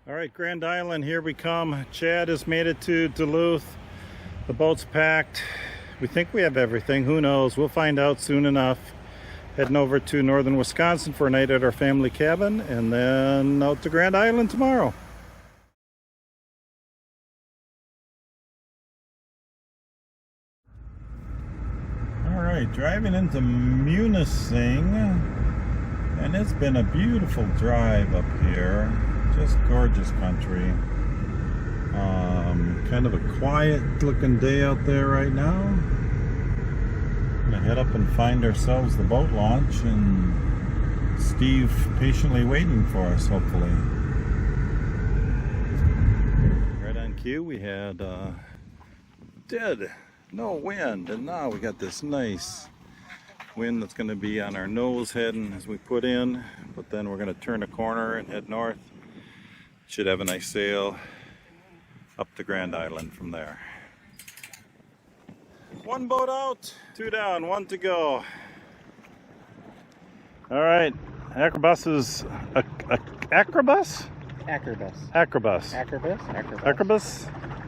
All right, Grand Island, here we come. Chad has made it to Duluth. The boat's packed. We think we have everything. Who knows? We'll find out soon enough. Heading over to northern Wisconsin for a night at our family cabin, and then out to Grand Island tomorrow. All right, driving into Munising, and it's been a beautiful drive up here. Just gorgeous country. Kind of a quiet looking day out there right now. Gonna head up and find ourselves the boat launch, and Steve patiently waiting for us, hopefully. Right on cue, we had no wind, and now we got this nice wind that's going to be on our nose heading as we put in, but then we're going to turn a corner and head north. Should have a nice sail up to Grand Island from there. One boat out, two down, one to go. All right, Acrobus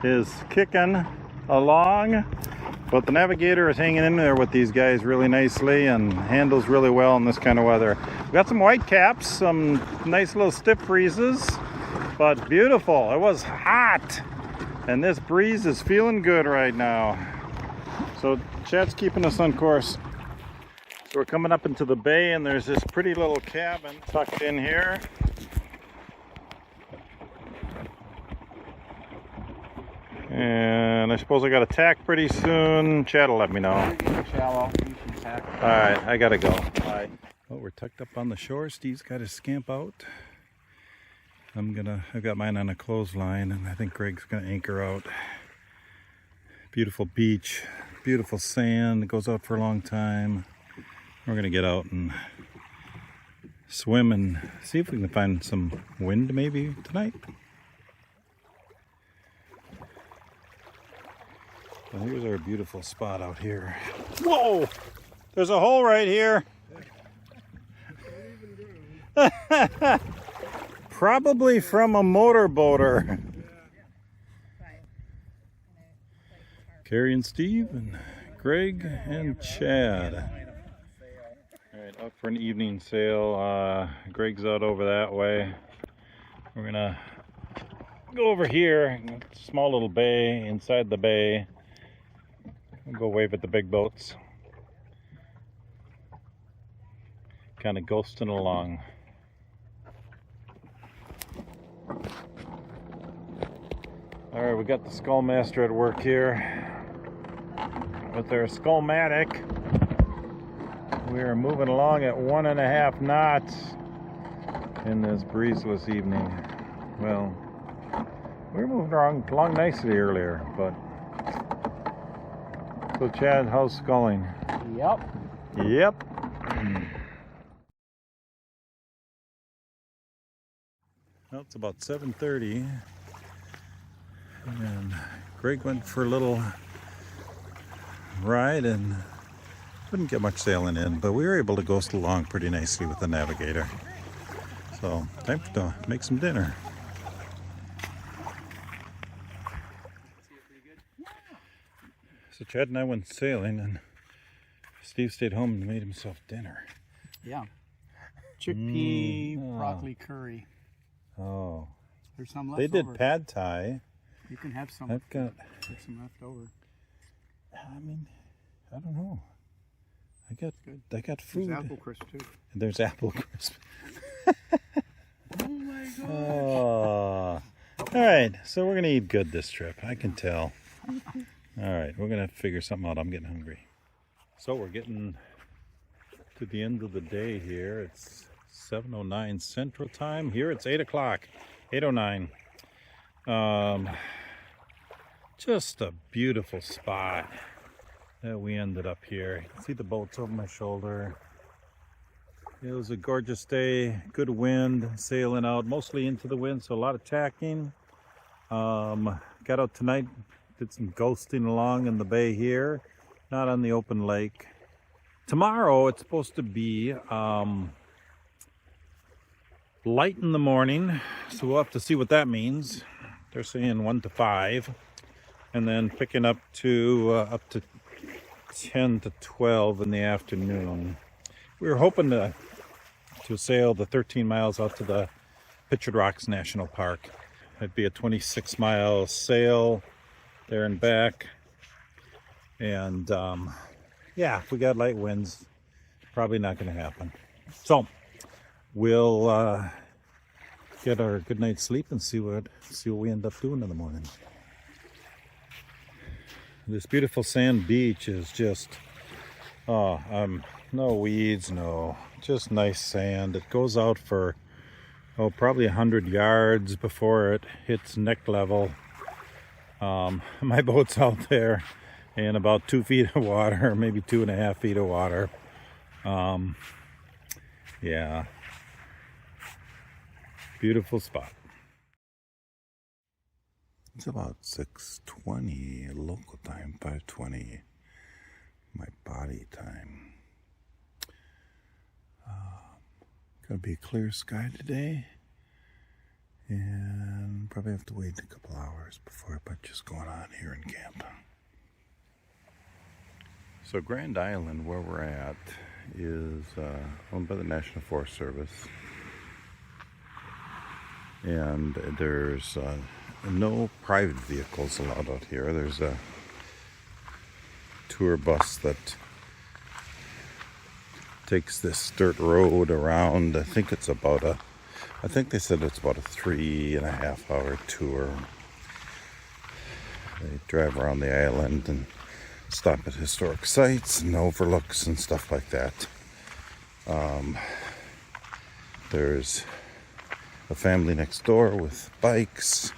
is kicking along, but the Navigator is hanging in there with these guys really nicely and handles really well in this kind of weather. We got some white caps, some nice little stiff breezes, but beautiful. It was hot, and this breeze is feeling good right now. So Chad's keeping us on course. So we're coming up into the bay, and there's this pretty little cabin tucked in here. And I suppose I got to tack pretty soon. Chad will let me know. Shallow. All right, I gotta go. Bye. Well, we're tucked up on the shore. Steve's got his Scamp out. I've got mine on a clothesline, and I think Greg's gonna anchor out. Beautiful beach, beautiful sand. It goes out for a long time. We're gonna get out and swim and see if we can find some wind maybe tonight. Well, here's our beautiful spot out here. Whoa! There's a hole right here. Probably from a motorboater. Carrie and Steve and Greg and Chad. All right, out for an evening sail. Greg's out over that way. We're gonna go over here, small little bay. Inside the bay, we'll go wave at the big boats. Kind of ghosting along. All right, we got the Skullmaster at work here with their Skullmatic. We are moving along at 1.5 knots in this breezeless evening. Well, we were moving along nicely earlier, but so Chad, how's sculling? Yep. Well, it's about 7:30, and Greg went for a little ride and couldn't get much sailing in, but we were able to ghost along pretty nicely with the Navigator. So time to make some dinner. So Chad and I went sailing, and Steve stayed home and made himself dinner. Yeah. Chickpea broccoli curry. Oh. There's some left They did over. pad thai. You can have some. I've got. There's some left over. I mean, I don't know. I got food. There's apple crisp too. And there's apple crisp. Oh my god. Oh. All right, so we're gonna eat good this trip. I can tell. All right, we're gonna figure something out. I'm getting hungry. So we're getting to the end of the day here. It's 7:09 Central Time. Here it's 8 o'clock. 8:09. Just a beautiful spot that we ended up here. You can see the boats over my shoulder. It was a gorgeous day, good wind, sailing out mostly into the wind, so a lot of tacking. Got out tonight, did some ghosting along in the bay here, not on the open lake. Tomorrow it's supposed to be light in the morning, so we'll have to see what that means. They're saying 1 to 5, and then picking up to 10 to 12 in the afternoon. We were hoping to sail the 13 miles out to the Pictured Rocks National Park. It'd be a 26-mile sail there and back. And yeah, if we got light winds, probably not going to happen. So we'll get our good night's sleep and see what we end up doing in the morning. This beautiful sand beach is just no weeds, just nice sand. It goes out for probably 100 yards before it hits neck level. My boat's out there in about 2 feet of water, maybe 2.5 feet of water. Yeah, beautiful spot. It's about 6:20 local time, 5:20 my body time. Gonna be a clear sky today, and probably have to wait a couple hours before a bunch is going on here in camp. So Grand Island, where we're at, is owned by the National Forest Service, and there's no private vehicles allowed out here. There's a tour bus that takes this dirt road around. I think they said it's about a 3.5 hour tour. They drive around the island and stop at historic sites and overlooks and stuff like that. There's a family next door with bikes.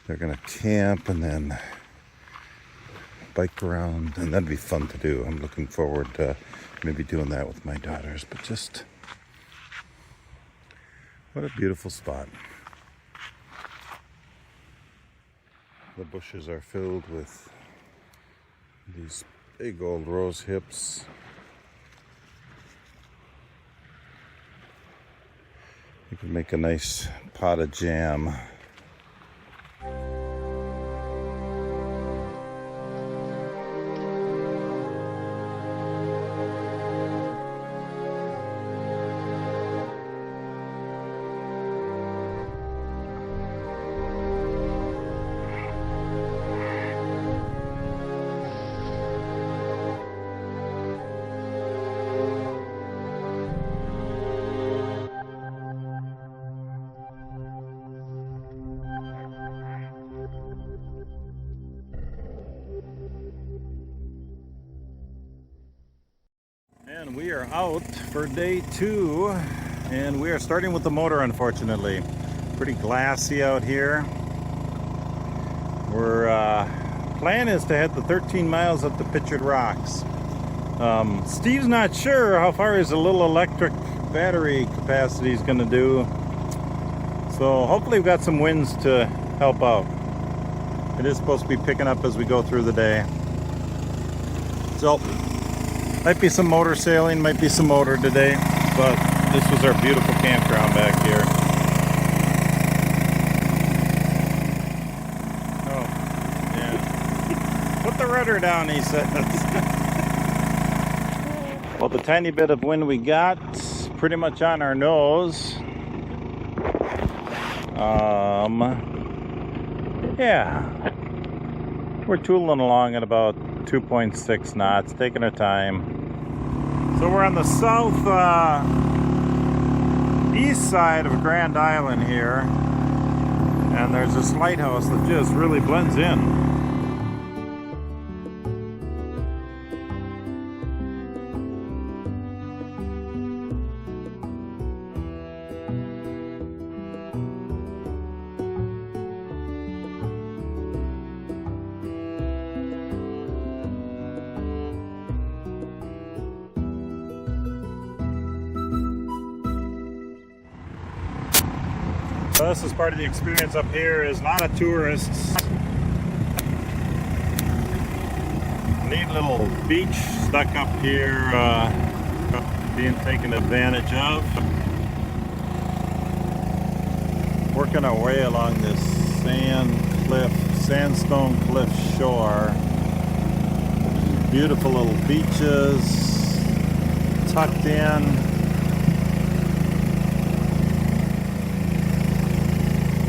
They're gonna camp and then bike around, and that'd be fun to do. I'm looking forward to maybe doing that with my daughters. But just what a beautiful spot. The bushes are filled with these big old rose hips. You can make a nice pot of jam. And we are out for day 2, and we are starting with the motor, unfortunately. Pretty glassy out here. Our plan is to head the 13 miles up to Pictured Rocks. Steve's not sure how far his little electric battery capacity is going to do. So hopefully we've got some winds to help out. It is supposed to be picking up as we go through the day. So might be some motor sailing, might be some motor today, but this was our beautiful campground back here. Oh, yeah. Put the rudder down, he says. Well, the tiny bit of wind we got, pretty much on our nose. Yeah. We're tooling along at about 2.6 knots, taking our time. So we're on the south east side of Grand Island here, and there's this lighthouse that just really blends in. So this is part of the experience up here, is a lot of tourists. Neat little beach stuck up here, being taken advantage of. Working our way along this sandstone cliff shore. Beautiful little beaches tucked in.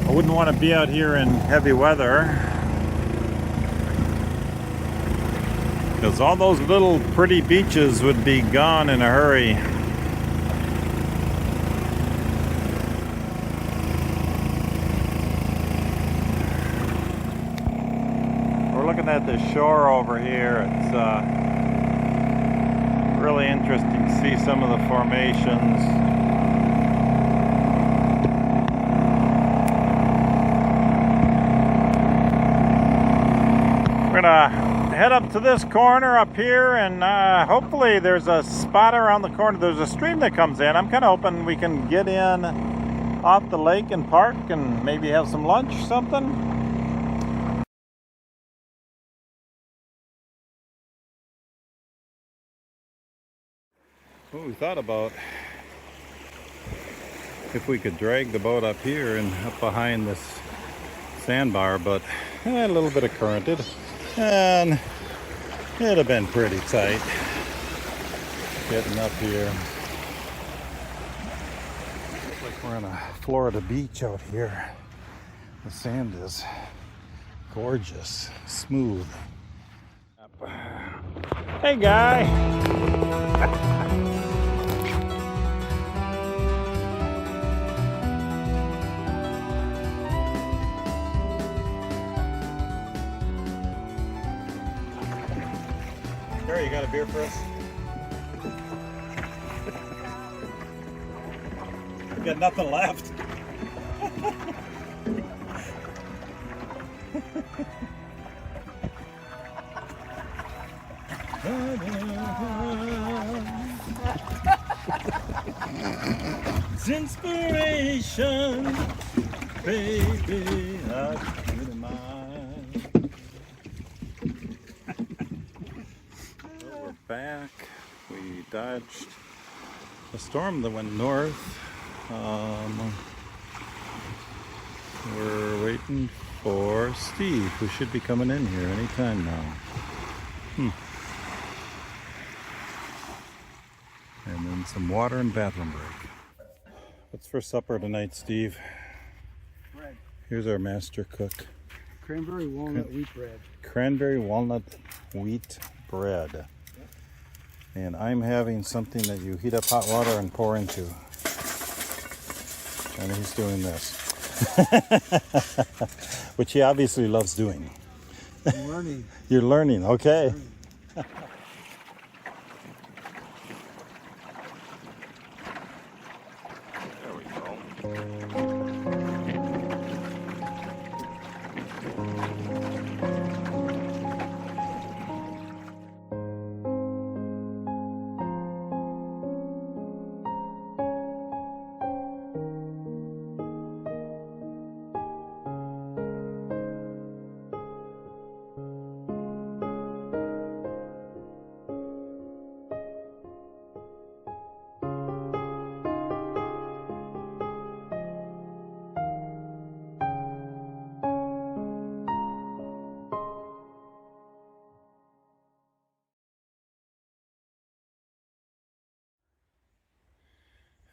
I wouldn't want to be out here in heavy weather, because all those little pretty beaches would be gone in a hurry. We're looking at the shore over here. It's really interesting to see some of the formations. We're gonna head up to this corner up here, and hopefully there's a spot around the corner. There's a stream that comes in. I'm kind of hoping we can get in off the lake and park and maybe have some lunch or something. Well, we thought about if we could drag the boat up here and up behind this sandbar, but a little bit of currented, and it'd have been pretty tight getting up here. Looks like we're on a Florida beach out here. The sand is gorgeous, smooth. Hey, guy. Gary, you got a beer for us? We got nothing left. It's inspiration, baby, I feel mine. Well, we're back. We dodged a storm that went north. We're waiting for Steve, who should be coming in here anytime now. And then some water and bathroom break. What's for supper tonight, Steve? Bread. Here's our master cook. Cranberry walnut wheat bread. Cranberry walnut wheat bread. And I'm having something that you heat up hot water and pour into. And he's doing this. Which he obviously loves doing. I'm learning. You're learning, okay. There we go.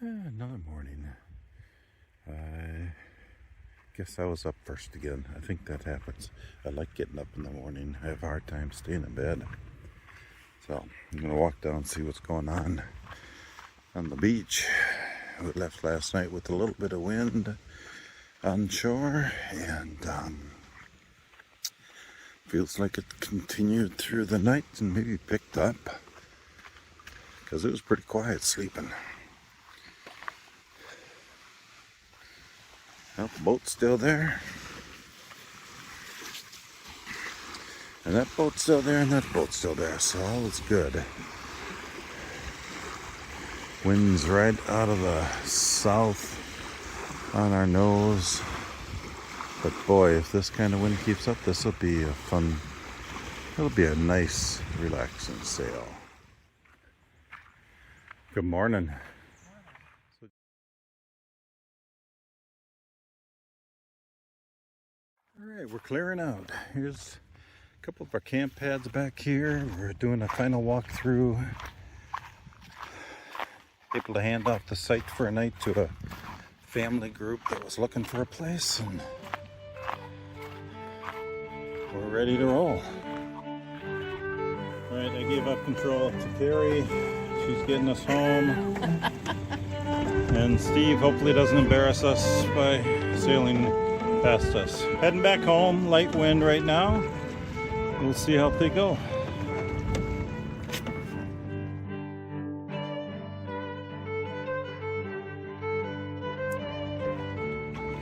Another morning. I guess I was up first again. I think that happens. I like getting up in the morning. I have a hard time staying in bed. So I'm gonna walk down and see what's going on the beach. We left last night with a little bit of wind on shore, and feels like it continued through the night and maybe picked up, because it was pretty quiet sleeping. Well, the boat's still there. And that boat's still there, and that boat's still there, so all is good. Wind's right out of the south on our nose. But boy, if this kind of wind keeps up, this will be a fun, it'll be a nice, relaxing sail. Good morning. Alright, we're clearing out. Here's a couple of our camp pads back here. We're doing a final walkthrough. Able to hand off the site for a night to a family group that was looking for a place, and we're ready to roll. Alright, I gave up control to Carrie. She's getting us home. And Steve hopefully doesn't embarrass us by sailing past us. Heading back home, light wind right now. We'll see how they go.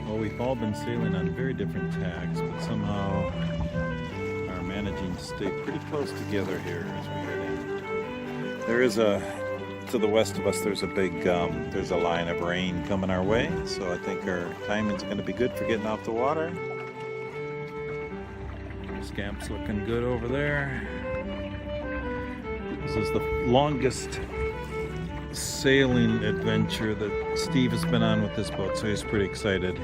Well, we've all been sailing on very different tacks, but somehow are managing to stay pretty close together here as we head in. There is to the west of us, there's a big, there's a line of rain coming our way, so I think our timing's going to be good for getting off the water. Scamp's looking good over there. This is the longest sailing adventure that Steve has been on with this boat, so he's pretty excited.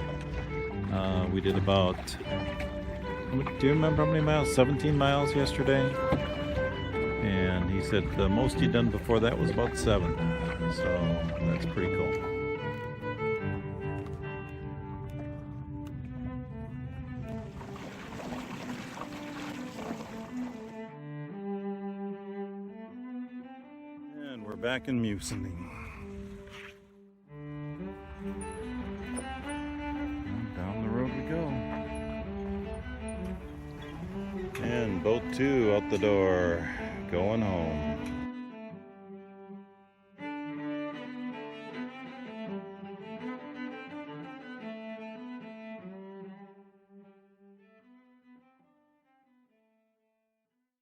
We did about, do you remember how many miles? 17 miles yesterday. And he said the most he'd done before that was about 7. So that's pretty cool. And we're back in Munising. Down the road we go. And boat 2 out the door, going home.